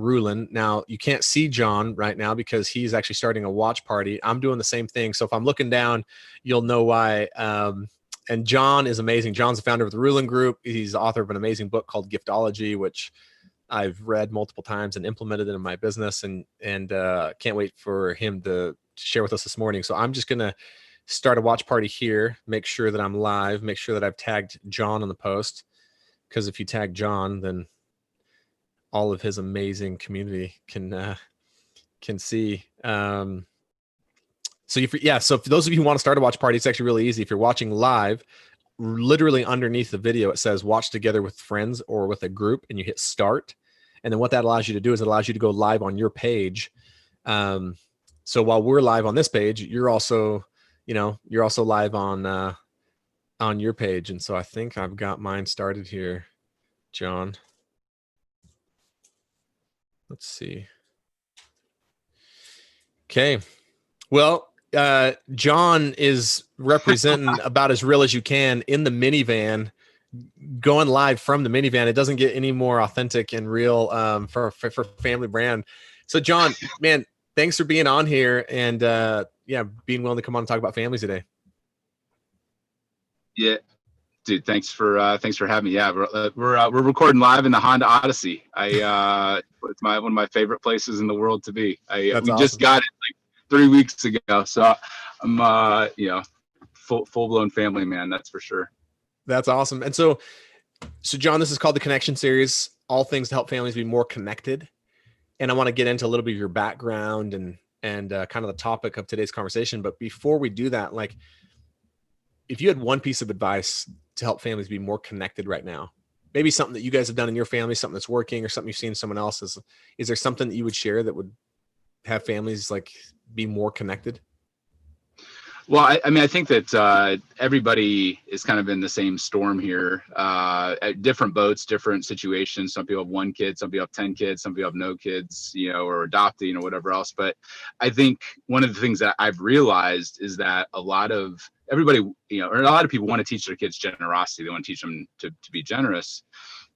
Ruhlin. Now, you can't see John right now because he's actually starting a watch party. I'm doing the same thing. So if I'm looking down, you'll know why. And John is amazing. John's the founder of the Ruhlin Group. He's the author of an amazing book called Giftology, which I've read multiple times and implemented it in my business, and can't wait for him to share with us this morning. So I'm just going to start a watch party here, make sure that I'm live, make sure that I've tagged John on the post, because if you tag John, then all of his amazing community can see. So so for those of you who want to start a watch party, it's actually really easy. If you're watching live, literally underneath the video, it says watch together with friends or with a group, and you hit start. And then what that allows you to do is it allows you to go live on your page. So while we're live on this page, you're also live on your page. And so I think I've got mine started here, John. Let's see. Okay. Well, John is representing about as real as you can in the minivan, going live from the minivan. It doesn't get any more authentic and real for Family Brand. So John, man, thanks for being on here and being willing to come on and talk about families today. Yeah, dude, thanks for having me. Yeah, we're recording live in the Honda Odyssey. It's one of my favorite places in the world to be. We awesome. Just got it like 3 weeks ago, so I'm full blown family man. That's for sure. That's awesome. And so John, this is called the Connection Series, all things to help families be more connected. And I want to get into a little bit of your background and kind of the topic of today's conversation. But before we do that, like, if you had one piece of advice to help families be more connected right now, maybe something that you guys have done in your family, something that's working, or something you've seen someone else's, is there something that you would share that would have families like be more connected? Well, I think that everybody is kind of in the same storm here, at different boats, different situations. Some people have 1 kid, some people have 10 kids, some people have no kids, or adopting or whatever else. But I think one of the things that I've realized is that a lot of people want to teach their kids generosity. They want to teach them to be generous.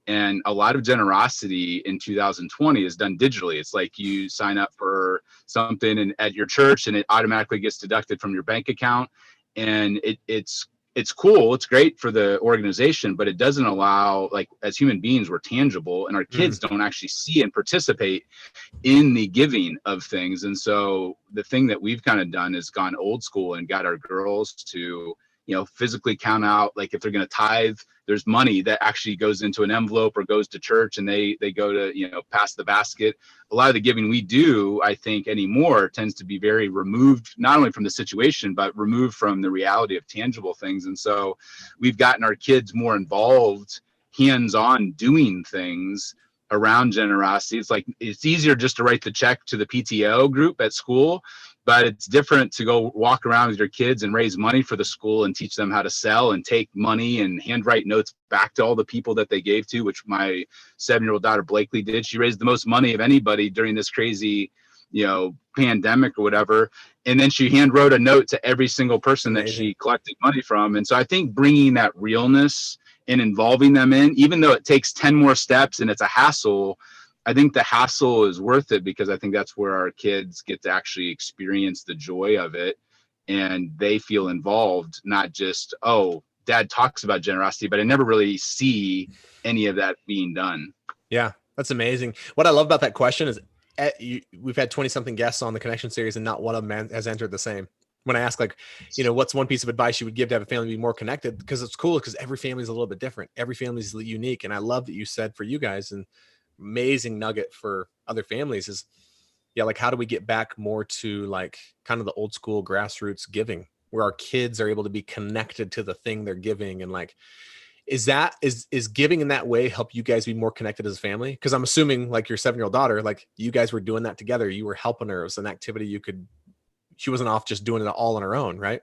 And a lot of generosity in 2020 is done digitally. It's like you sign up for something at your church and it automatically gets deducted from your bank account. And it's cool. It's great for the organization, but it doesn't allow, like, as human beings, we're tangible, and our kids don't actually see and participate in the giving of things. And so the thing that we've kind of done is gone old school and got our girls to, physically count out, like, if they're going to tithe, there's money that actually goes into an envelope or goes to church, and they go to, pass the basket. A lot of the giving we do, I think, anymore tends to be very removed, not only from the situation, but removed from the reality of tangible things. And so we've gotten our kids more involved, hands-on, doing things around generosity. It's like, it's easier just to write the check to the PTO group at school, but it's different to go walk around with your kids and raise money for the school and teach them how to sell and take money and handwrite notes back to all the people that they gave to, which my 7-year-old daughter Blakely did. She raised the most money of anybody during this crazy, pandemic or whatever. And then she hand wrote a note to every single person that she collected money from. And so I think bringing that realness and involving them in, even though it takes 10 more steps and it's a hassle, I think the hassle is worth it, because I think that's where our kids get to actually experience the joy of it, and they feel involved, not just, oh, Dad talks about generosity, but I never really see any of that being done. Yeah, that's amazing. What I love about that question is we've had 20 something guests on the Connection Series, and not one of them has answered the same. When I ask, like, what's one piece of advice you would give to have a family be more connected? Because it's cool, because every family is a little bit different. Every family is unique. And I love that you said for you guys, and amazing nugget for other families is, like, how do we get back more to, like, kind of the old school grassroots giving, where our kids are able to be connected to the thing they're giving? And, like, is giving in that way help you guys be more connected as a family? Because I'm assuming, like, your 7-year-old daughter, like, you guys were doing that together. You were helping her. It was an activity she wasn't off just doing it all on her own, right?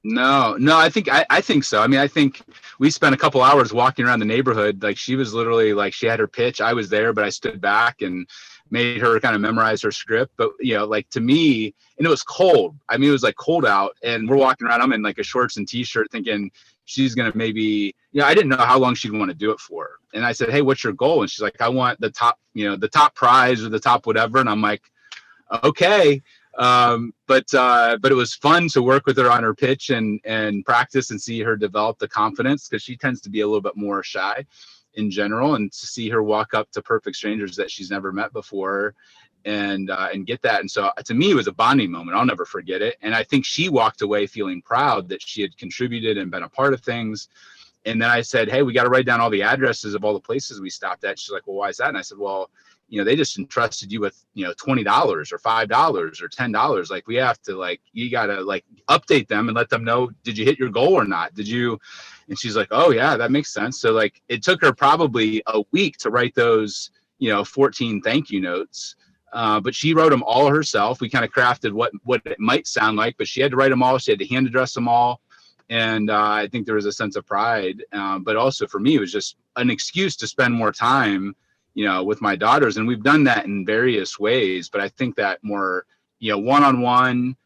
No, I think so. I mean, I think we spent a couple hours walking around the neighborhood. Like, she was literally, like, she had her pitch. I was there, but I stood back and made her kind of memorize her script. But, like, to me, and it was cold. I mean, it was like cold out, and we're walking around. I'm in like a shorts and t-shirt thinking she's going to maybe, I didn't know how long she'd want to do it for. And I said, hey, what's your goal? And she's like, I want the top, the top prize or the top whatever. And I'm like, okay. But it was fun to work with her on her pitch and practice and see her develop the confidence, because she tends to be a little bit more shy in general, and to see her walk up to perfect strangers that she's never met before and get that. And so to me, it was a bonding moment. I'll never forget it. And I think she walked away feeling proud that she had contributed and been a part of things. And then I said, hey, we got to write down all the addresses of all the places we stopped at. She's like, well, why is that? And I said, well, they just entrusted you with, $20 or $5 or $10. Like, we have to, you got to update them and let them know, did you hit your goal or not? Did you? And she's like, oh yeah, that makes sense. So it took her probably a week to write those, 14 thank you notes. But she wrote them all herself. We kind of crafted what it might sound like, but she had to write them all. She had to hand address them all. And I think there was a sense of pride. But also for me, it was just an excuse to spend more time, with my daughters. And we've done that in various ways. But I think that more, one-on-one,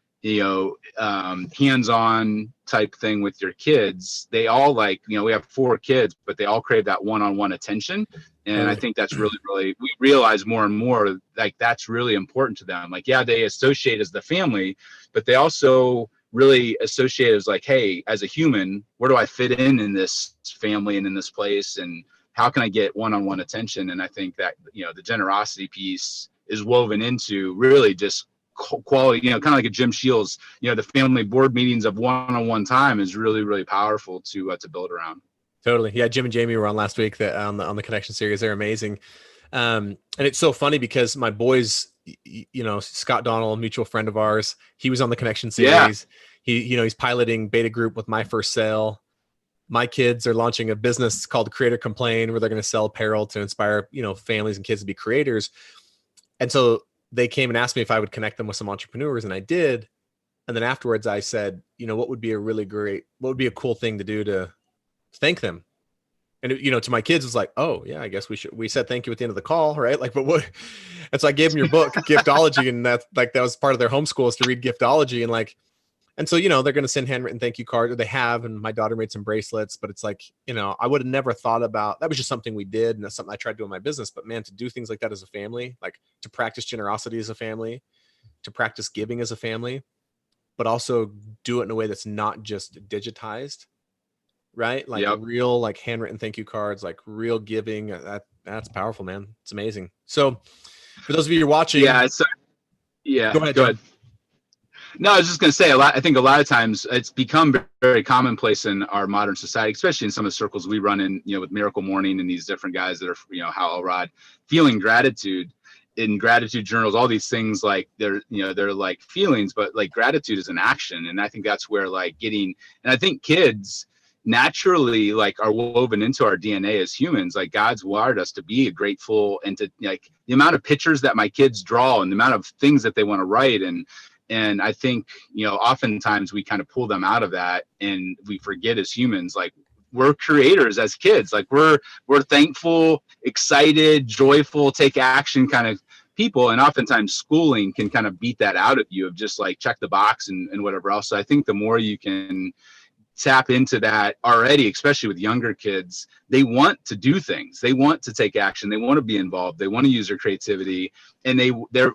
hands-on type thing with your kids, they all we have 4 kids, but they all crave that one-on-one attention. And I think that's really, really, we realize more and more, that's really important to them. Yeah, they associate as the family, but they also really associate as hey, as a human, where do I fit in this family and in this place? And how can I get one-on-one attention? And I think that, the generosity piece is woven into really just quality, kind of like a Jim Shields, the family board meetings of one-on-one time is really, really powerful to build around. Totally. Yeah. Jim and Jamie were on last week on the Connection series. They're amazing. And it's so funny because my boys, Scott Donnell, a mutual friend of ours, he was on the Connection series. Yeah. He's piloting beta group with My First Sale. My kids are launching a business called Creator Complain, where they're going to sell apparel to inspire, families and kids to be creators. And so they came and asked me if I would connect them with some entrepreneurs, and I did. And then afterwards I said, what would be a cool thing to do to thank them? And, to my kids, it's like, oh yeah, I guess we said thank you at the end of the call. Right. But what? And so I gave them your book, Giftology. And that was part of their homeschool, is to read Giftology. And so, they're going to send handwritten thank you cards, or they have, and my daughter made some bracelets, but it's I would have never thought about, that was just something we did. And that's something I tried to do in my business, but man, to do things like that as a family, to practice generosity as a family, to practice giving as a family, but also do it in a way that's not just digitized, right? Yep. Real, handwritten thank you cards, real giving. That's powerful, man. It's amazing. So for those of you who are watching. Yeah. Go ahead. No, I was just going to say I think a lot of times it's become very commonplace in our modern society, especially in some of the circles we run in, with Miracle Morning and these different guys that are, Hal Elrod, feeling gratitude in gratitude journals, all these things, they're feelings, but gratitude is an action. And I think that's where and I think kids naturally are woven into our DNA as humans. God's wired us to be grateful, and to the amount of pictures that my kids draw and the amount of things that they want to write. And I think, oftentimes we kind of pull them out of that, and we forget as humans, we're creators as kids. We're thankful, excited, joyful, take action kind of people. And oftentimes schooling can kind of beat that out of you, of just check the box and whatever else. So I think the more you can tap into that already, especially with younger kids, they want to do things, they want to take action, they want to be involved, they want to use their creativity, and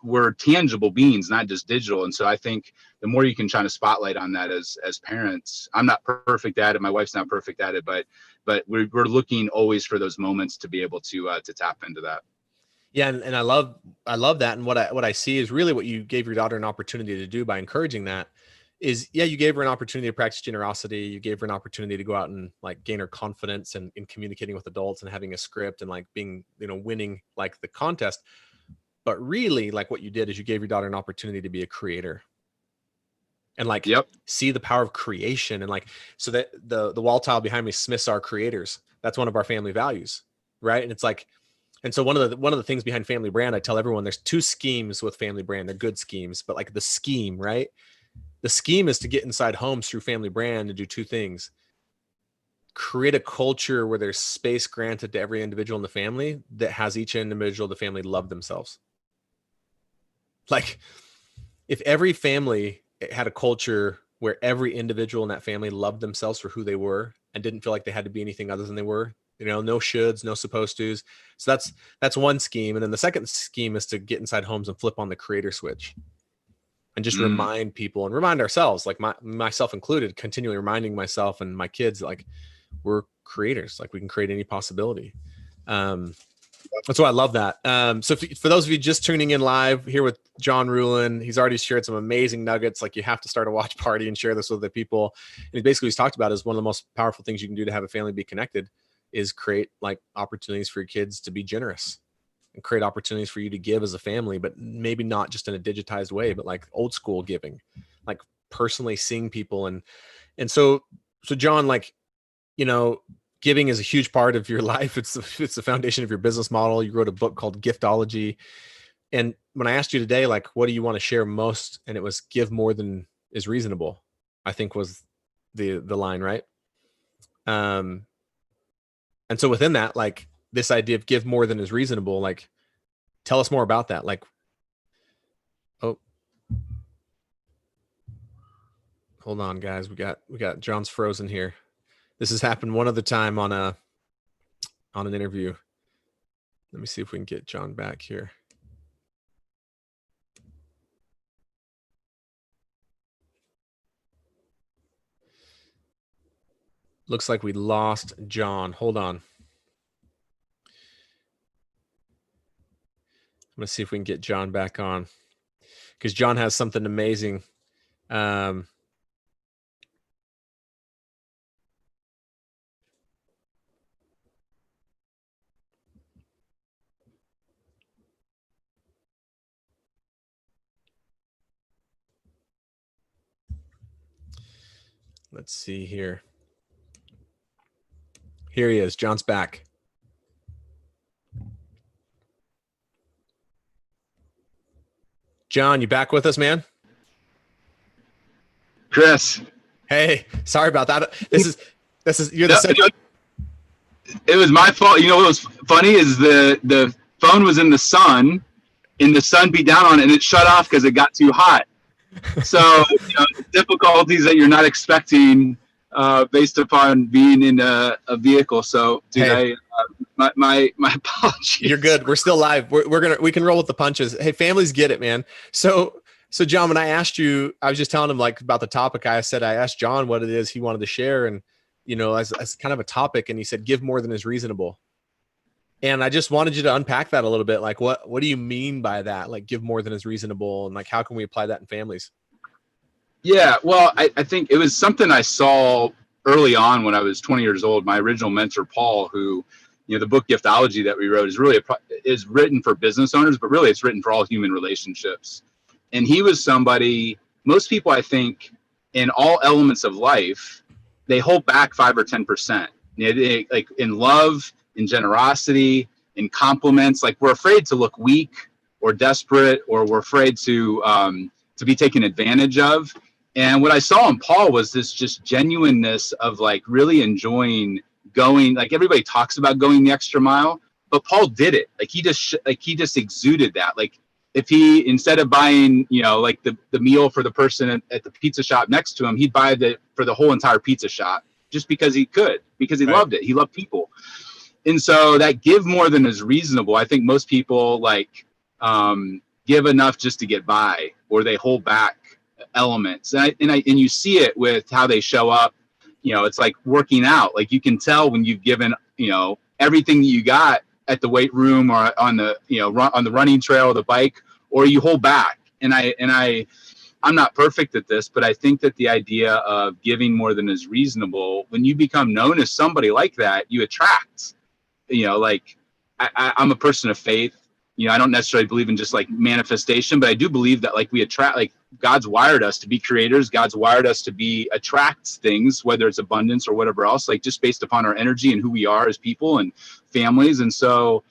we're tangible beings, not just digital. And so I think the more you can shine a spotlight on that as parents. I'm not perfect at it, my wife's not perfect at it, but we're looking always for those moments to be able to tap into that. Yeah. And I love that. And what I see is really what you gave your daughter an opportunity to do by encouraging that is, you gave her an opportunity to practice generosity. You gave her an opportunity to go out and gain her confidence and in communicating with adults and having a script and being, winning the contest. But really, what you did is you gave your daughter an opportunity to be a creator and see the power of creation. And so that the wall tile behind me, Smiths are creators. That's one of our family values. Right. And it's and so one of the things behind Family Brand, I tell everyone, there's 2 schemes with Family Brand. They're good schemes, but the scheme, right? The scheme is to get inside homes through Family Brand and do 2 things. Create a culture where there's space granted to every individual in the family that has each individual in the family love themselves. If every family had a culture where every individual in that family loved themselves for who they were and didn't feel like they had to be anything other than they were. No shoulds, no supposed tos. So that's one scheme. And then the second scheme is to get inside homes and flip on the creator switch and just remind people and remind ourselves, like myself included, continually reminding myself and my kids, like, we're creators, like we can create any possibility. That's why I love that. So for those of you just tuning in live here with John Ruhlin, he's already shared some amazing nuggets. Like, you have to start a watch party and share this with the people. And basically he's talked about is one of the most powerful things you can do to have a family be connected is create like opportunities for your kids to be generous and create opportunities for you to give as a family, but maybe not just in a digitized way, but like old school giving, like personally seeing people. And so John, like, giving is a huge part of your life. It's the foundation of your business model. You wrote a book called Giftology. And when I asked you today, like, what do you want to share most? And it was give more than is reasonable, I think was the line, right? And so within that, like this idea of give more than is reasonable, like tell us more about that. Like, oh, hold on, guys. We got John's frozen here. This has happened one other time on an interview. Let me see if we can get John back here. Looks like we lost John. Hold on. I'm going to see if we can get John back on, because John has something amazing. Let's see here. Here he is. John's back. John, you back with us, man? Chris. Hey, sorry about that. This is you're the second. It was my fault. You know what was funny is the phone was in the sun, and the sun beat down on it, and it shut off because it got too hot. So difficulties that you're not expecting based upon being in a vehicle. So, dude, hey. My apologies. You're good. We're still live. We can roll with the punches. Hey, families get it, man. So John, when I asked you, I was just telling him like about the topic. I asked John what it is he wanted to share, and as kind of a topic, and he said give more than is reasonable. And I just wanted you to unpack that a little bit. Like, what do you mean by that? Like, give more than is reasonable, and like, how can we apply that in families? Yeah, well, I think it was something I saw early on when I was 20 years old. My original mentor, Paul, who, the book Giftology that we wrote is written for business owners, but really it's written for all human relationships. And he was somebody, most people, I think, in all elements of life, they hold back 5 or 10%. Like in love, in generosity, in compliments, like we're afraid to look weak or desperate, or we're afraid to be taken advantage of. And what I saw in Paul was this just genuineness of like really enjoying going, like everybody talks about going the extra mile, but Paul did it. Like he just exuded that. Like if he, instead of buying, like the meal for the person at the pizza shop next to him, he'd buy for the whole entire pizza shop just because he could, because he loved it. He loved people. And so that give more than is reasonable. I think most people like give enough just to get by, or they hold back elements. And you see it with how they show up. It's like working out. Like you can tell when you've given, everything that you got at the weight room or on the, on the running trail or the bike, or you hold back. And I'm not perfect at this, but I think that the idea of giving more than is reasonable, when you become known as somebody like that, you attract, like I'm a person of faith. I don't necessarily believe in just like manifestation, but I do believe that like we attract, like God's wired us to be creators. God's wired us to attract things, whether it's abundance or whatever else, like just based upon our energy and who we are as people and families. And so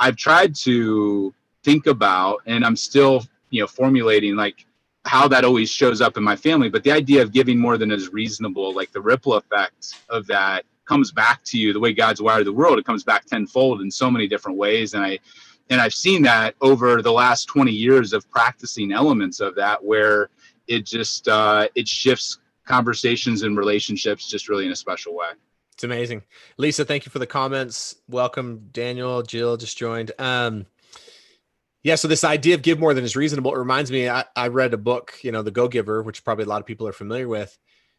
I've tried to think about, and I'm still, formulating like how that always shows up in my family. But the idea of giving more than is reasonable, like the ripple effect of that comes back to you the way God's wired the world. It comes back tenfold in so many different ways. And I've seen that over the last 20 years of practicing elements of that, where it just, it shifts conversations and relationships just really in a special way. It's amazing. Lisa, thank you for the comments. Welcome, Daniel. Jill just joined. Yeah, so this idea of give more than is reasonable, it reminds me, I read a book, The Go Giver, which probably a lot of people are familiar with.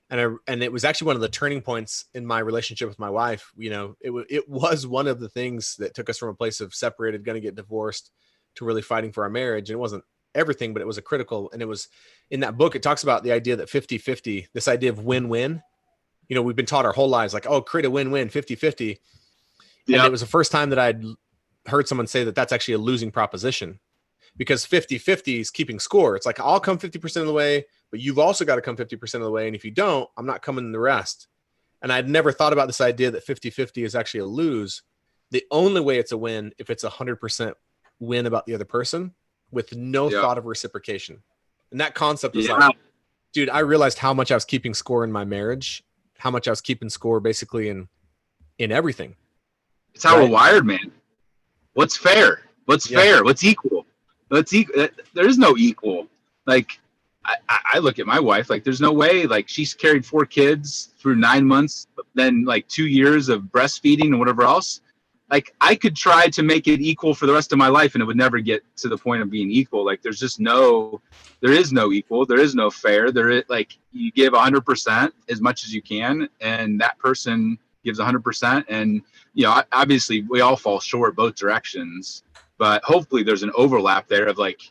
And it was actually one of the turning points in my relationship with my wife. It was one of the things that took us from a place of separated, going to get divorced, to really fighting for our marriage. And it wasn't everything, but it was a critical. And it was in that book, it talks about the idea that 50-50, this idea of win-win. We've been taught our whole lives, like, oh, create a win-win, 50-50. And it was the first time that I'd heard someone say that that's actually a losing proposition, because 50-50 is keeping score. It's like, I'll come 50% of the way, but you've also got to come 50% of the way. And if you don't, I'm not coming the rest. And I'd never thought about this idea that 50-50 is actually a lose. The only way it's a win, if it's 100% win about the other person with no thought of reciprocation. And that concept was like, dude, I realized how much I was keeping score in my marriage, how much I was keeping score basically in everything. It's how we're wired, man. What's fair? What's fair? What's equal? There is no equal. Like, I look at my wife, like, there's no way, like, she's carried 4 kids through 9 months, then like 2 years of breastfeeding and whatever else. Like, I could try to make it equal for the rest of my life, and it would never get to the point of being equal. Like, there is no equal. There is no fair. Like, you give 100% as much as you can, and that person gives 100%. And, obviously we all fall short both directions, but hopefully there's an overlap there of, like,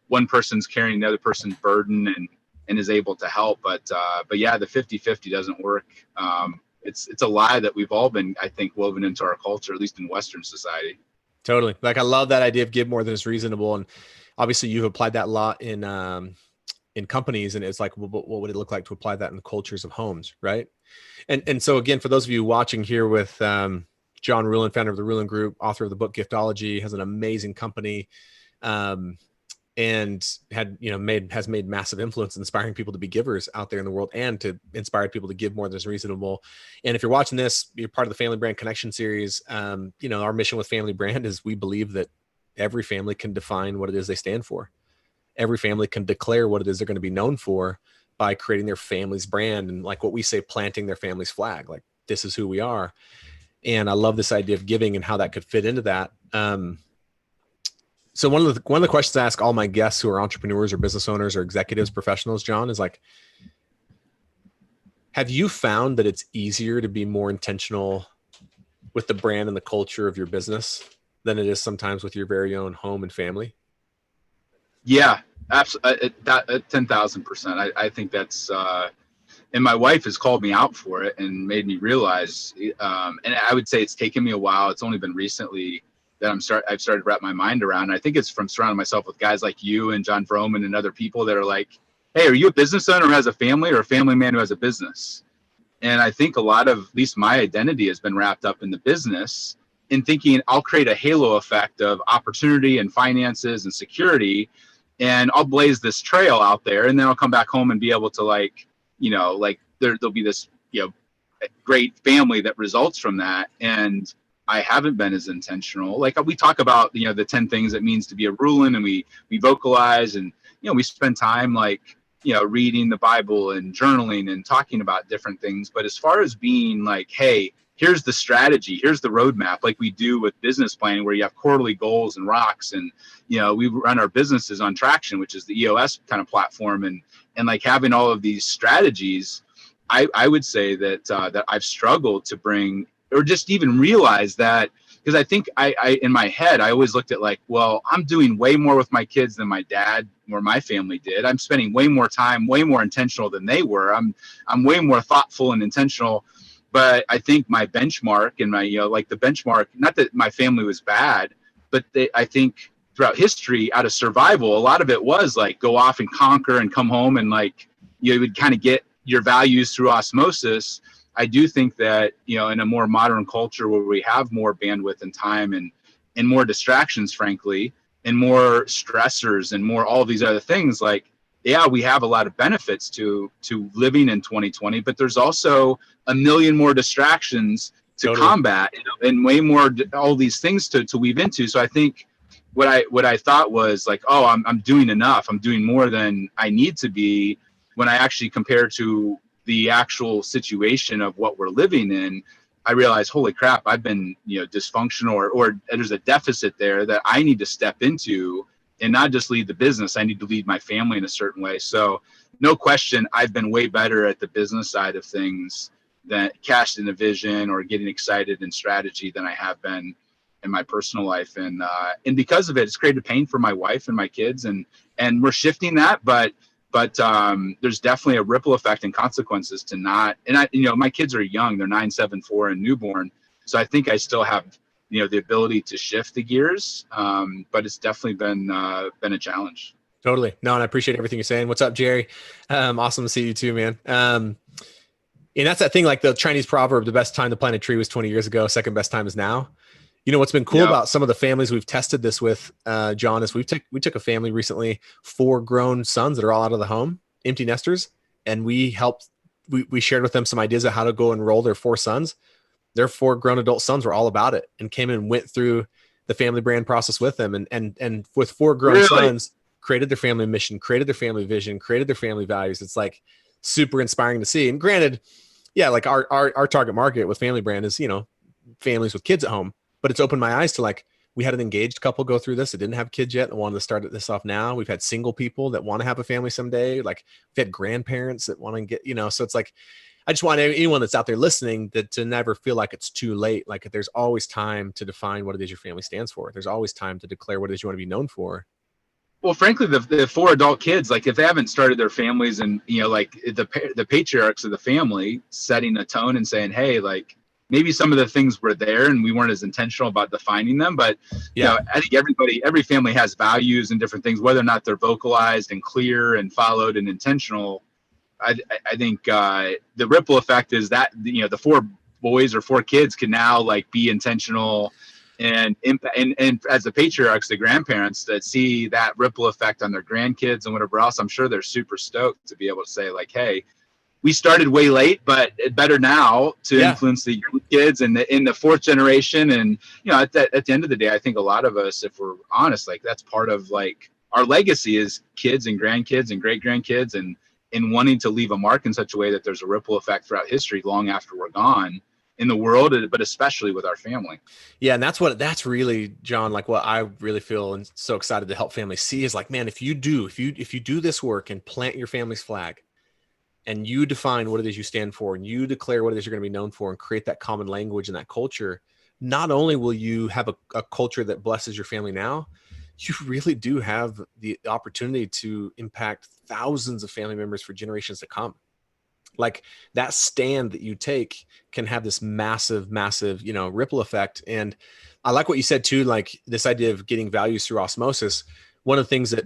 one person's carrying the other person's burden and is able to help. But yeah, the 50-50 doesn't work. It's a lie that we've all been, I think, woven into our culture, at least in Western society. Totally. Like, I love that idea of give more than is reasonable. And obviously you've applied that a lot in companies, and it's like, well, what would it look like to apply that in the cultures of homes? Right. And so again, for those of you watching here with John Ruhlin, founder of the Ruhlin Group, author of the book Giftology, has an amazing company, and has made massive influence inspiring people to be givers out there in the world, and to inspire people to give more than is reasonable. And if you're watching this, you're part of the Family Brand Connection series. Our mission with Family Brand is we believe that every family can define what it is they stand for. Every family can declare what it is they're going to be known for by creating their family's brand, and, like what we say, planting their family's flag. Like, this is who we are. And I love this idea of giving and how that could fit into that. So one of the questions I ask all my guests who are entrepreneurs or business owners or executives, professionals, John, is like, have you found that it's easier to be more intentional with the brand and the culture of your business than it is sometimes with your very own home and family? Yeah, absolutely. 10,000%. I think that's, and my wife has called me out for it and made me realize, and I would say it's taken me a while. It's only been recently that I've started to wrap my mind around. And I think it's from surrounding myself with guys like you and John Vroman and other people that are like, hey, are you a business owner who has a family, or a family man who has a business? And I think a lot of, at least my identity, has been wrapped up in the business, in thinking I'll create a halo effect of opportunity and finances and security, and I'll blaze this trail out there, and then I'll come back home and be able to there'll be this, great family that results from that. And I haven't been as intentional. Like, we talk about, the 10 things it means to be a Ruhlin, and we vocalize, and, we spend time, like, reading the Bible and journaling and talking about different things. But as far as being like, hey, here's the strategy, here's the roadmap, like we do with business planning, where you have quarterly goals and rocks, and, we run our businesses on Traction, which is the EOS kind of platform, and like having all of these strategies, I would say that I've struggled to bring, or just even realize that, because I think I in my head, I always looked at, like, well, I'm doing way more with my kids than my dad or my family did. I'm spending way more time, way more intentional than they were. I'm way more thoughtful and intentional. But I think my benchmark and my, the benchmark, not that my family was bad, but I think throughout history, out of survival, a lot of it was like, go off and conquer and come home, and, like, you would kind of get your values through osmosis. I do think that, in a more modern culture where we have more bandwidth and time and more distractions, frankly, and more stressors and more all these other things, like, yeah, we have a lot of benefits to living in 2020, but there's also a million more distractions to combat, and way more all these things to weave into. So I think what I thought was like, oh, I'm doing enough. I'm doing more than I need to be, when I actually compare to the actual situation of what we're living in. I realized, holy crap, I've been, dysfunctional, or there's a deficit there that I need to step into, and not just lead the business. I need to lead my family in a certain way. So no question, I've been way better at the business side of things than casting a vision or getting excited in strategy than I have been in my personal life. And because of it, it's created pain for my wife and my kids, and we're shifting that, but there's definitely a ripple effect and consequences to not, and my kids are young, they're 9, 7, 4 and newborn. So I think I still have, the ability to shift the gears. But it's definitely been a challenge. Totally. No, and I appreciate everything you're saying. What's up, Jerry? Awesome to see you too, man. And that's that thing, like the Chinese proverb, the best time to plant a tree was 20 years ago. Second best time is now. What's been cool about some of the families we've tested this with, John, is we took a family recently, 4 grown sons that are all out of the home, empty nesters. And we shared with them some ideas of how to go enroll their 4 sons. Their 4 grown adult sons were all about it and came in and went through the family brand process with them. And with 4 grown sons, created their family mission, created their family vision, created their family values. It's like super inspiring to see. And granted, yeah, like our target market with family brand is, families with kids at home. But it's opened my eyes to, like, we had an engaged couple go through this that didn't have kids yet and wanted to start this off now. We've had single people that want to have a family someday. Like, we've had grandparents that want to get, so it's like, I just want anyone that's out there listening to never feel like it's too late. Like, there's always time to define what it is your family stands for. There's always time to declare what it is you want to be known for. Well, frankly, the 4 adult kids, like, if they haven't started their families, and like the patriarchs of the family setting a tone and saying, hey, like, maybe some of the things were there and we weren't as intentional about defining them, but I think every family has values and different things, whether or not they're vocalized and clear and followed and intentional. I think the ripple effect is that the 4 boys or 4 kids can now, like, be intentional and impact, and as the patriarchs, the grandparents, that see that ripple effect on their grandkids and whatever else. I'm sure they're super stoked to be able to say, like, hey, we started way late, but better now to influence the young kids and in the 4th generation. And, at the end of the day, I think a lot of us, if we're honest, like, that's part of, like, our legacy is kids and grandkids and great grandkids, and in wanting to leave a mark in such a way that there's a ripple effect throughout history long after we're gone in the world, but especially with our family. Yeah. And that's really, John, like, what I really feel and so excited to help families see is, like, man, if you do this work and plant your family's flag, and you define what it is you stand for, and you declare what it is you're going to be known for, and create that common language and that culture, not only will you have a culture that blesses your family now, you really do have the opportunity to impact thousands of family members for generations to come. Like, that stand that you take can have this massive, massive, ripple effect. And I like what you said too, like, this idea of getting values through osmosis. One of the things that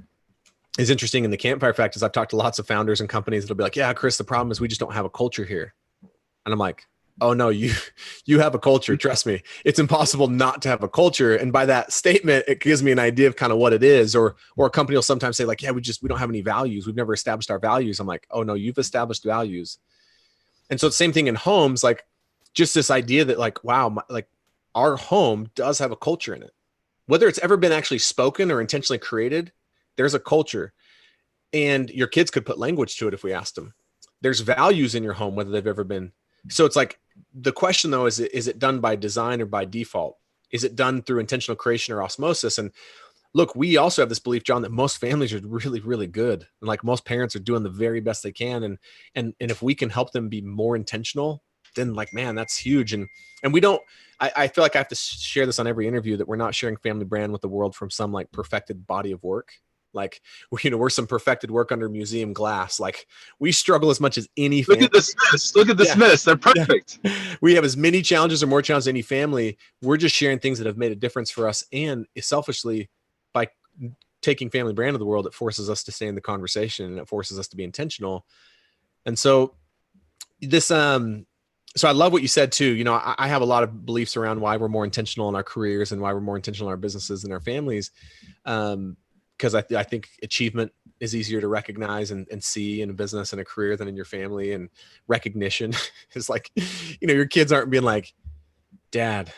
is interesting in the campfire fact is I've talked to lots of founders and companies that'll be like, yeah, Chris, the problem is we just don't have a culture here. And I'm like, oh no, you have a culture. Trust me. It's impossible not to have a culture. And by that statement, it gives me an idea of kind of what it is. Or a company will sometimes say, like, yeah, we don't have any values. We've never established our values. I'm like, oh no, you've established values. And so it's the same thing in homes, like, just this idea that, like, wow, like, our home does have a culture in it, whether it's ever been actually spoken or intentionally created. There's a culture, and your kids could put language to it if we asked them. There's values in your home, whether they've ever been. So it's like, the question though, is it done by design or by default? Is it done through intentional creation or osmosis? And look, we also have this belief, John, that most families are really, really good. And, like, most parents are doing the very best they can. And if we can help them be more intentional, then, like, man, that's huge. And we don't, I feel like I have to share this on every interview, that we're not sharing family brand with the world from some, like, perfected body of work. Like, we're some perfected work under museum glass. Like, we struggle as much as any family. Look at the Smiths. They're perfect. Yeah. We have as many challenges or more challenges as any family. We're just sharing things that have made a difference for us. And selfishly, by taking family brand of the world, it forces us to stay in the conversation, and it forces us to be intentional. And so this, so I love what you said too. I have a lot of beliefs around why we're more intentional in our careers and why we're more intentional in our businesses and our families. Because I think achievement is easier to recognize and see in a business and a career than in your family. And recognition is like, your kids aren't being like, Dad,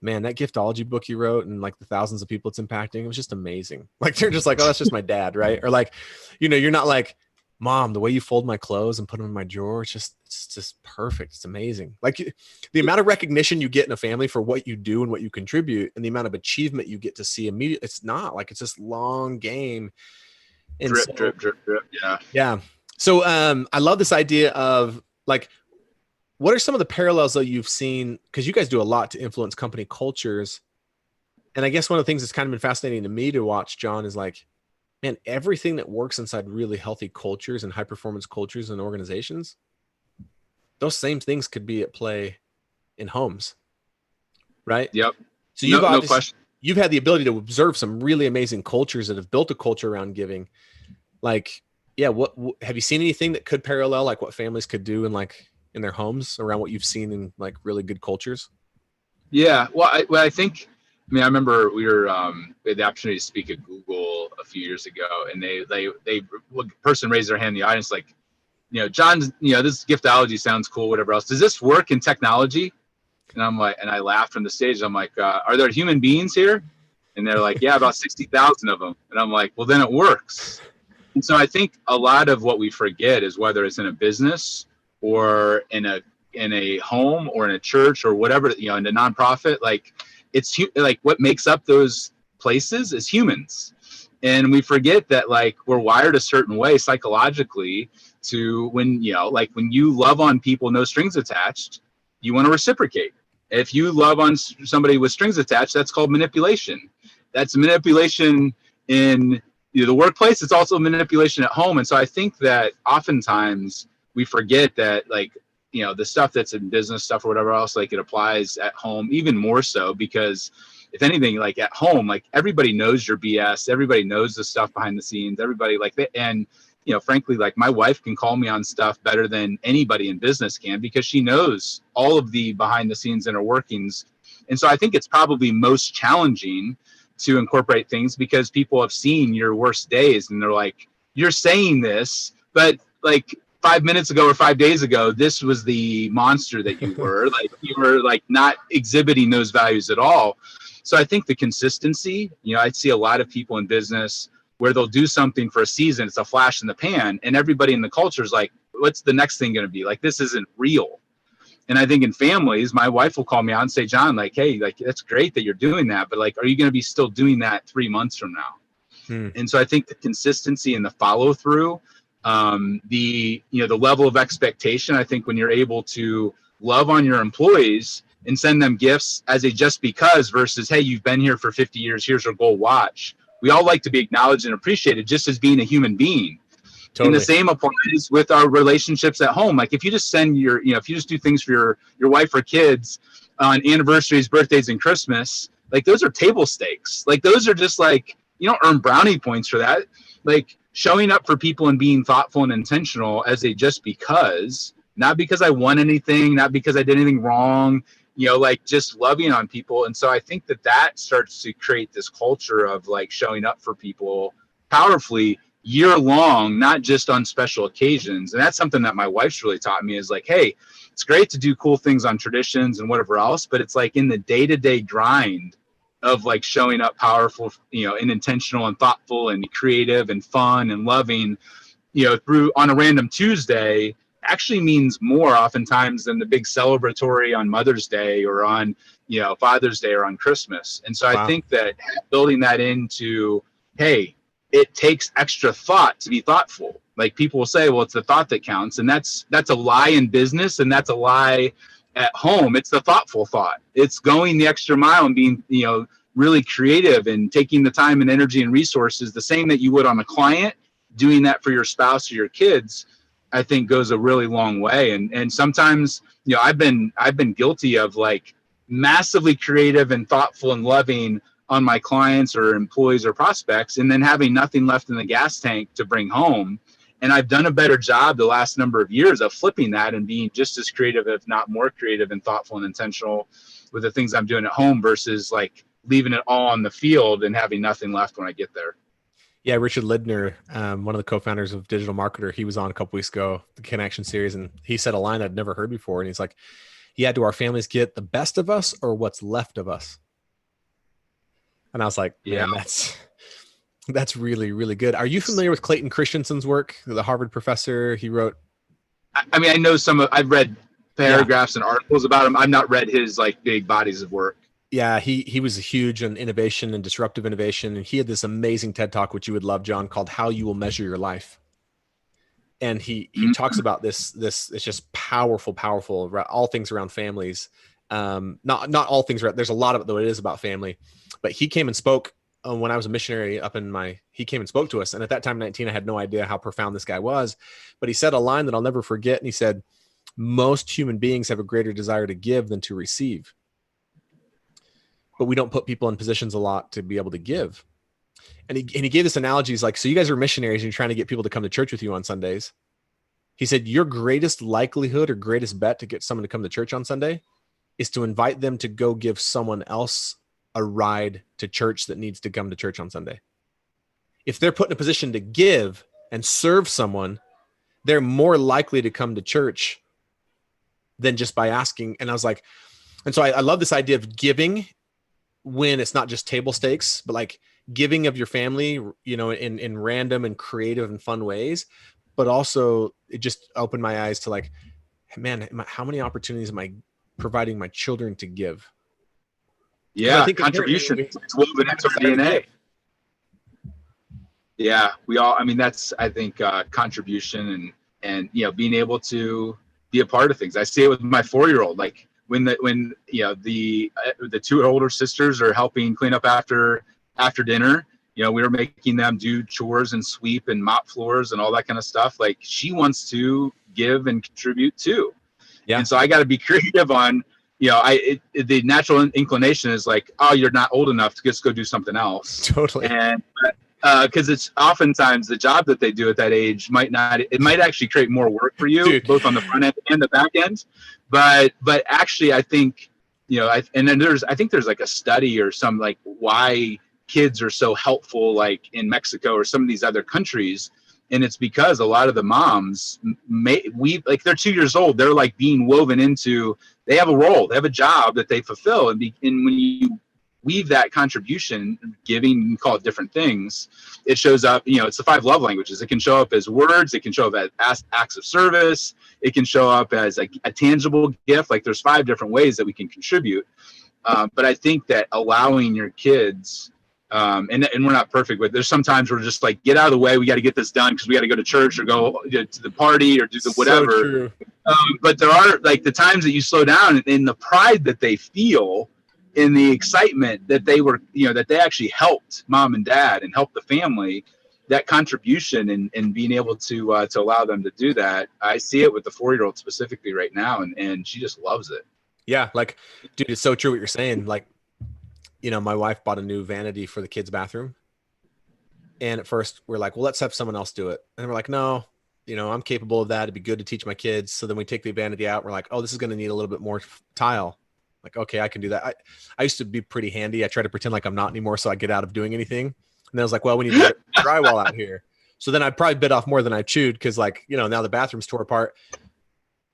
man, that giftology book you wrote and, like, the thousands of people it's impacting, it was just amazing. Like, they're just like, oh, that's just my dad. Right. Or, like, you're not like, Mom, the way you fold my clothes and put them in my drawer, it's just perfect. It's amazing. Like the amount of recognition you get in a family for what you do and what you contribute, and the amount of achievement you get to see immediately. It's not like it's this long game. And Drip, so, drip, drip, drip. Yeah. yeah. So I love this idea of like, what are some of the parallels that you've seen? Because you guys do a lot to influence company cultures. And I guess one of the things that's kind of been fascinating to me to watch, John, is like, man, everything that works inside really healthy cultures and high performance cultures and organizations, those same things could be at play in homes, right? Yep. So No, no question. you've had the ability to observe some really amazing cultures that have built a culture around giving. Like, yeah, what have you seen anything that could parallel like what families could do in their homes around what you've seen in like really good cultures? Yeah. Well, I think, I mean, I remember we had the opportunity to speak at Google a few years ago, and a person raised their hand in the audience, like, John, this giftology sounds cool, whatever else. Does this work in technology? And I'm like, and I laughed from the stage. I'm like, are there human beings here? And they're like, yeah, about 60,000 of them. And I'm like, well, then it works. And so I think a lot of what we forget is whether it's in a business or in a home or in a church or whatever, in a nonprofit, like it's like what makes up those places is humans. And we forget that like we're wired a certain way psychologically to when you love on people, no strings attached, you want to reciprocate. If you love on somebody with strings attached, that's called manipulation. That's manipulation in the workplace. It's also manipulation at home. And so I think that oftentimes we forget that like, the stuff that's in business stuff or whatever else, like it applies at home even more so, because if anything, like at home, like everybody knows your BS, everybody knows the stuff behind the scenes, everybody like that. And, frankly, like my wife can call me on stuff better than anybody in business can, because she knows all of the behind the scenes inner workings. And so I think it's probably most challenging to incorporate things because people have seen your worst days and they're like, you're saying this, but like 5 minutes ago or 5 days ago, this was the monster that you were. Like you were like not exhibiting those values at all. So I think the consistency, I see a lot of people in business where they'll do something for a season, it's a flash in the pan, and everybody in the culture is like, what's the next thing going to be? Like, this isn't real. And I think in families, my wife will call me out and say, John, like, hey, like, that's great that you're doing that, but like, are you going to be still doing that 3 months from now? And so I think the consistency and the follow through, the level of expectation, I think when you're able to love on your employees and send them gifts as a just because versus, hey, you've been here for 50 years, here's your gold watch. We all like to be acknowledged and appreciated just as being a human being. Totally. And the same applies with our relationships at home. Like if you just send if you just do things for your wife or kids on anniversaries, birthdays, and Christmas, like those are table stakes. Like those are just like, you don't earn brownie points for that. Like showing up for people and being thoughtful and intentional as a just because, not because I won anything, not because I did anything wrong, like just loving on people. And so I think that starts to create this culture of like showing up for people powerfully year long, not just on special occasions. And that's something that my wife's really taught me is like, hey, it's great to do cool things on traditions and whatever else, but it's like in the day-to-day grind of like showing up powerful, and intentional and thoughtful and creative and fun and loving, through on a random Tuesday actually means more oftentimes than the big celebratory on Mother's Day or on, Father's Day or on Christmas. And so wow. I think that building that into, hey, it takes extra thought to be thoughtful. Like people will say, well, it's the thought that counts. And that's a lie in business. And that's a lie at home. It's the thoughtful thought. It's going the extra mile and being, really creative and taking the time and energy and resources, the same that you would on a client, doing that for your spouse or your kids, I think goes a really long way. And sometimes, I've been guilty of like massively creative and thoughtful and loving on my clients or employees or prospects, and then having nothing left in the gas tank to bring home. And I've done a better job the last number of years of flipping that and being just as creative, if not more creative and thoughtful and intentional with the things I'm doing at home versus like leaving it all on the field and having nothing left when I get there. Yeah, Richard Lidner, one of the co-founders of Digital Marketer, he was on a couple weeks ago, the Connection series, and he said a line I'd never heard before. And he's like, yeah, do our families get the best of us or what's left of us? And I was like, man, That's really, really good. Are you familiar with Clayton Christensen's work, the Harvard professor? He wrote. I mean, I know I've read Yeah. paragraphs and articles about him. I've not read his like big bodies of work. Yeah, he was huge on innovation and disruptive innovation. And he had this amazing TED talk, which you would love, John, called How You Will Measure Your Life. And he talks about this it's just powerful, all things around families. Not all things, there's a lot of it, though it is about family. But he came and spoke when I was a missionary he came and spoke to us. And at that time, 19, I had no idea how profound this guy was. But he said a line that I'll never forget. And he said, most human beings have a greater desire to give than to receive. But we don't put people in positions a lot to be able to give. And he gave this analogy. He's like, so you guys are missionaries and you're trying to get people to come to church with you on Sundays. He said, your greatest likelihood or greatest bet to get someone to come to church on Sunday is to invite them to go give someone else a ride to church that needs to come to church on Sunday. If they're put in a position to give and serve someone, they're more likely to come to church than just by asking. And I was like, and so I love this idea of giving when it's not just table stakes, but like giving of your family, you know, in random and creative and fun ways. But also it just opened my eyes to like, man, how many opportunities am I providing my children to give? Yeah, contribution. It's woven into DNA. Yeah, I mean, that's, I think, contribution and, you know, being able to be a part of things. I see it with my 4-year-old, like when you know, the 2 older sisters are helping clean up after dinner, you know, we were making them do chores and sweep and mop floors and all that kind of stuff. Like, she wants to give and contribute too. Yeah. And so I got to be creative on, you know, the natural inclination is like, oh, you're not old enough to just go do something else. Totally. And because it's oftentimes the job that they do at that age might actually create more work for you, dude, both on the front end and the back end. But actually, I think, you know, I think there's like a study or some like why kids are so helpful, like in Mexico or some of these other countries. And it's because a lot of the moms like they're 2 years old. They're like being woven into, they have a role, they have a job that they fulfill. And when you weave that contribution, giving, call it different things, it shows up, you know, it's the 5 love languages. It can show up as words. It can show up as acts of service. It can show up as a tangible gift. Like there's 5 different ways that we can contribute. But I think that allowing your kids, and we're not perfect, but there's sometimes we're just like, get out of the way. We got to get this done because we got to go to church or go to the party or do the whatever. So true. But there are like the times that you slow down and the pride that they feel in the excitement that they were, you know, that they actually helped mom and dad and helped the family, that contribution and being able to allow them to do that. I see it with the 4-year-old specifically right now. And she just loves it. Yeah. Like, dude, it's so true what you're saying. Like, you know, my wife bought a new vanity for the kids' bathroom. And at first we're like, well, let's have someone else do it. And we're like, no, you know, I'm capable of that. It'd be good to teach my kids. So then we take the vanity out. And we're like, oh, this is going to need a little bit more tile. Like, okay, I can do that. I used to be pretty handy. I try to pretend like I'm not anymore. So I get out of doing anything. And then I was like, well, we need to get drywall out here. So then I probably bit off more than I chewed. Cause like, you know, now the bathroom's tore apart.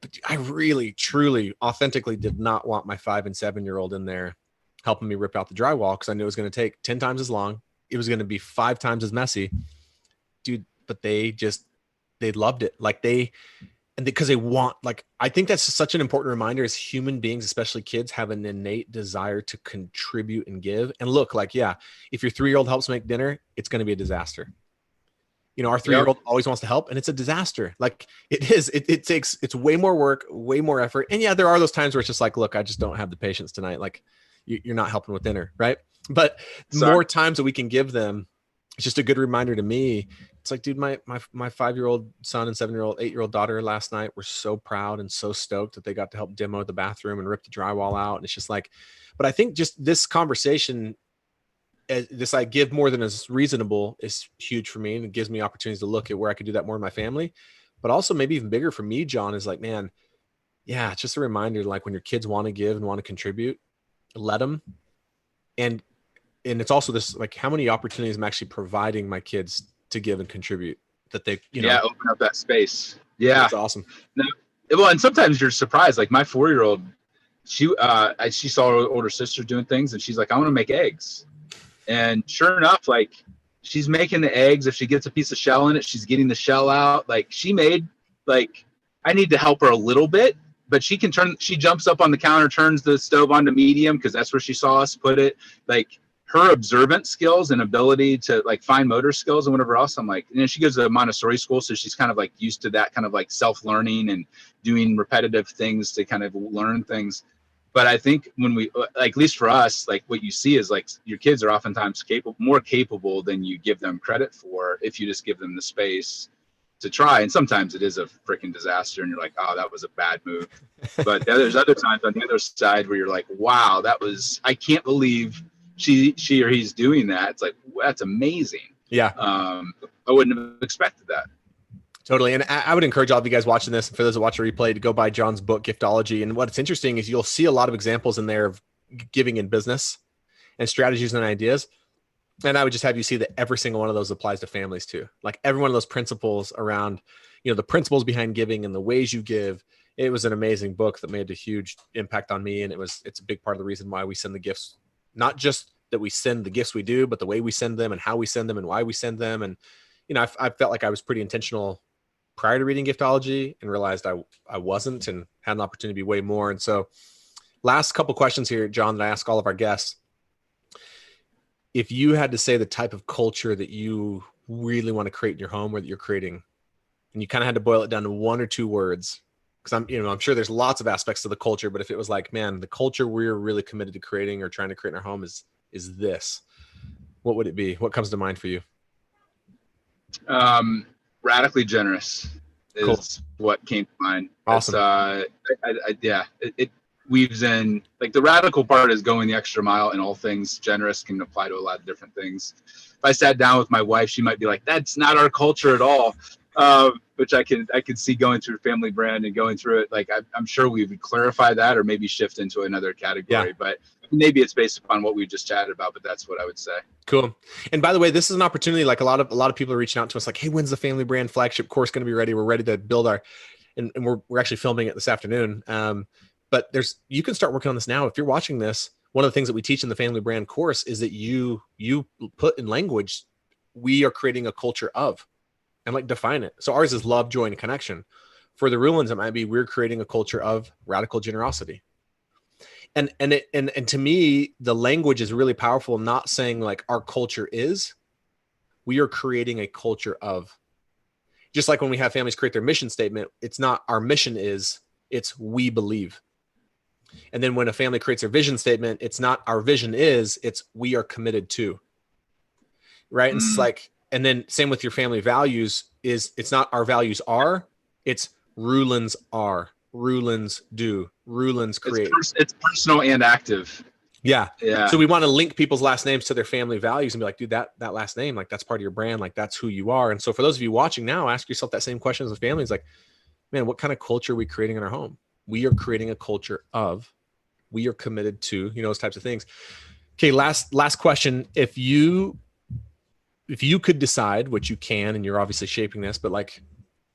But I really, truly, authentically did not want my 5 and 7-year-old in there helping me rip out the drywall. Cause I knew it was going to take 10 times as long. It was going to be 5 times as messy, dude. But they loved it. Like because they want, like, I think that's such an important reminder as human beings, especially kids, have an innate desire to contribute and give. And look, like, yeah, if your 3-year-old helps make dinner, it's going to be a disaster. You know, our 3-year-old always wants to help and it's a disaster. Like it is, it's way more work, way more effort. And yeah, there are those times where it's just like, look, I just don't have the patience tonight. Like you're not helping with dinner. Right. But more times that we can give them, it's just a good reminder to me. It's like, dude, my 5-year-old son and 7-year-old, 8-year-old daughter last night were so proud and so stoked that they got to help demo the bathroom and rip the drywall out. And it's just like, but I think just this conversation, this I give more than is reasonable is huge for me. And it gives me opportunities to look at where I could do that more in my family. But also maybe even bigger for me, John, is like, man, yeah, it's just a reminder, like when your kids want to give and want to contribute, let them. And it's also this, like, how many opportunities I'm actually providing my kids to give and contribite that they, you know, open up that space. Yeah. That's awesome. No, well, and sometimes you're surprised, like my 4-year-old, she saw her older sister doing things and she's like, I want to make eggs. And sure enough, like she's making the eggs. If she gets a piece of shell in it, she's getting the shell out. Like she made, like, I need to help her a little bit, but she jumps up on the counter, turns the stove on to medium because that's where she saw us put it. Like her observant skills and ability to like fine motor skills and whatever else. I'm like, she goes to a Montessori school. So she's kind of like used to that kind of like self-learning and doing repetitive things to kind of learn things. But I think when we, like, at least for us, like what you see is like your kids are oftentimes more capable than you give them credit for if you just give them the space to try. And sometimes it is a freaking disaster and you're like, oh, that was a bad move. But there's other times on the other side where you're like, wow, I can't believe she or he's doing that. It's like, that's amazing. Yeah. I wouldn't have expected that. Totally. And I would encourage all of you guys watching this, and for those that watch the replay, to go buy John's book, Giftology. And what's interesting is you'll see a lot of examples in there of giving in business and strategies and ideas. And I would just have you see that every single one of those applies to families too. Like every one of those principles around, the principles behind giving and the ways you give. It was an amazing book that made a huge impact on me. And it's a big part of the reason why we send the gifts, not just that we send the gifts we do, but the way we send them and how we send them and why we send them. And, I felt like I was pretty intentional prior to reading Giftology and realized I wasn't, and had an opportunity to be way more. And so last couple questions here, John, that I ask all of our guests. If you had to say the type of culture that you really want to create in your home or that you're creating, and you kind of had to boil it down to one or two words, because I'm sure there's lots of aspects to the culture, but if it was like, man, the culture we're really committed to creating or trying to create in our home is this, what would it be? What comes to mind for you? Radically generous is Cool. what came to mind. Awesome. It weaves in, like, the radical part is going the extra mile in all things. Generous can apply to a lot of different things. If I sat down with my wife, she might be like, that's not our culture at all. Which I could see going through Family Brand and going through it. Like, I'm sure we would clarify that or maybe shift into another category, but maybe it's based upon what we just chatted about, but that's what I would say. Cool. And by the way, this is an opportunity. Like a lot of people are reaching out to us like, hey, when's the Family Brand flagship course going to be ready? We're ready to build and we're actually filming it this afternoon. But you can start working on this now. If you're watching this, one of the things that we teach in the Family Brand course is that you put in language, we are creating a culture of, and like define it. So ours is love, joy, and connection. For the Ruhlins, it might be, we're creating a culture of radical generosity. And to me, the language is really powerful. Not saying like our culture is, we are creating a culture of. Just like when we have families create their mission statement, it's not our mission is, it's we believe. And then when a family creates their vision statement, it's not our vision is, it's we are committed to. Right. And it's like, and then same with your family values is, it's not our values are, it's Ruhlins are, Ruhlins do, Ruhlins create. It's personal and active. Yeah. Yeah. So we want to link people's last names to their family values and be like, dude, that last name, like that's part of your brand. Like that's who you are. And so for those of you watching now, ask yourself that same question as a family. It's like, man, what kind of culture are we creating in our home? We are creating a culture of, we are committed to, those types of things. Okay. Last question. If you could decide, which you can, and you're obviously shaping this, but like,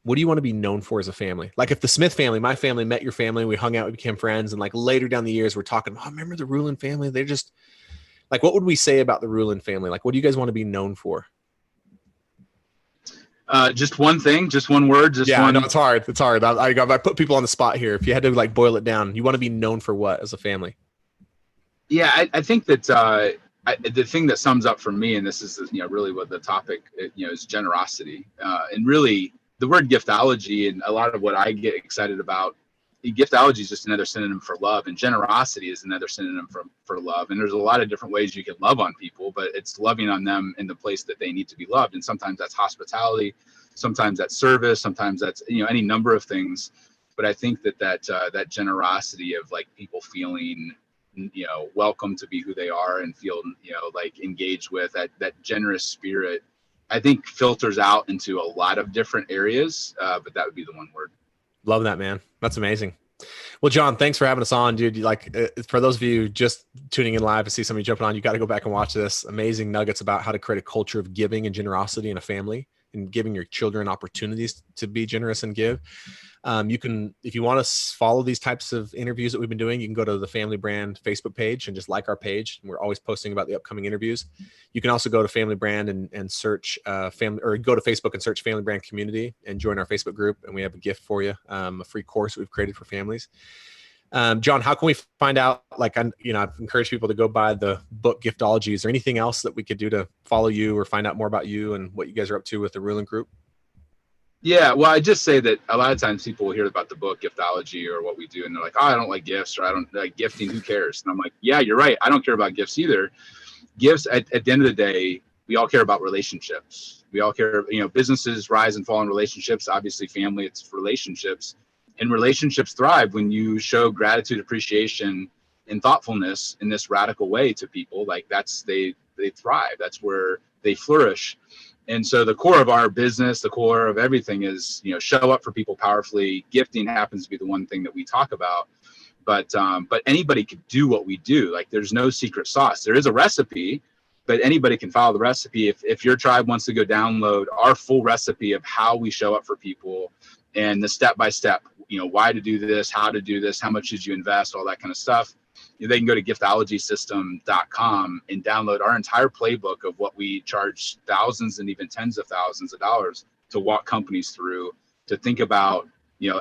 what do you want to be known for as a family? Like if the Smith family, my family, met your family, we hung out, we became friends. And like later down the years, we're talking, oh, remember the Ruhlin family? They're just like, what would we say about the Ruhlin family? Like, what do you guys want to be known for? Just one thing, just one word. No, it's hard. It's hard. I put people on the spot here. If you had to like boil it down, you want to be known for what as a family? Yeah, I think that the thing that sums up for me, and this is really what the topic is, generosity, and really the word giftology, and a lot of what I get excited about. Giftology is just another synonym for love, and generosity is another synonym for love. And there's a lot of different ways you can love on people, but it's loving on them in the place that they need to be loved. And sometimes that's hospitality, sometimes that's service, sometimes that's any number of things. But I think that generosity of like people feeling welcome to be who they are and feel like engaged with that generous spirit, I think filters out into a lot of different areas. But that would be the one word. Love that, man. That's amazing. Well, John, thanks for having us on, dude. For those of you just tuning in live to see somebody jumping on, you got to go back and watch this. Amazing nuggets about how to create a culture of giving and generosity in a family and giving your children opportunities to be generous and give. You can, if you want to follow these types of interviews that we've been doing, you can go to the Family Brand Facebook page and just like our page. We're always posting about the upcoming interviews. You can also go to Family Brand and search family, or go to Facebook and search Family Brand Community and join our Facebook group. And we have a gift for you, a free course we've created for families. John, how can we find out? Like, I've encouraged people to go buy the book Giftology. Is there anything else that we could do to follow you or find out more about you and what you guys are up to with the Ruhlin Group? Yeah, well, I just say that a lot of times people will hear about the book Giftology or what we do, and they're like, "Oh, I don't like gifts," or "I don't like gifting. Who cares?" And I'm like, "Yeah, you're right. I don't care about gifts either. Gifts, at the end of the day, we all care about relationships. We all care. Businesses rise and fall in relationships. Obviously, family, it's relationships, and relationships thrive when you show gratitude, appreciation, and thoughtfulness in this radical way to people. Like they thrive. That's where they flourish." And so the core of our business, the core of everything is, show up for people powerfully. Gifting happens to be the one thing that we talk about, but anybody could do what we do. Like, there's no secret sauce. There is a recipe, but anybody can follow the recipe. If your tribe wants to go download our full recipe of how we show up for people and the step-by-step, why to do this, how to do this, how much did you invest, all that kind of stuff, they can go to giftologysystem.com and download our entire playbook of what we charge thousands and even tens of thousands of dollars to walk companies through, to think about,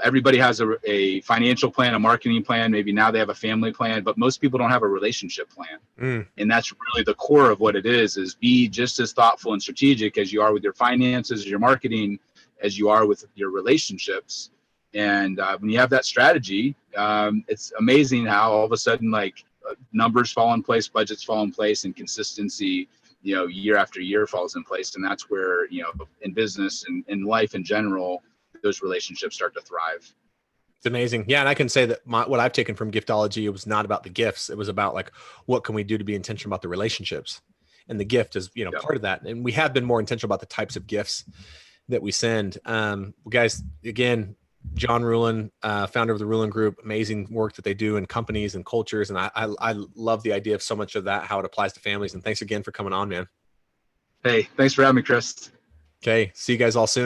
everybody has a financial plan, a marketing plan. Maybe now they have a family plan, but most people don't have a relationship plan. And that's really the core of what it is be just as thoughtful and strategic as you are with your finances, your marketing, as you are with your relationships. And when you have that strategy, it's amazing how all of a sudden, numbers fall in place, budgets fall in place, and consistency, year after year falls in place. And that's where, in business and in life in general, those relationships start to thrive. It's amazing. Yeah. And I can say that what I've taken from Giftology, it was not about the gifts. It was about what can we do to be intentional about the relationships? And the gift is, part of that. And we have been more intentional about the types of gifts that we send. Guys, again, John Ruhlin, founder of the Ruhlin Group, amazing work that they do in companies and cultures. And I love the idea of so much of that, how it applies to families. And thanks again for coming on, man. Hey, thanks for having me, Chris. Okay. See you guys all soon.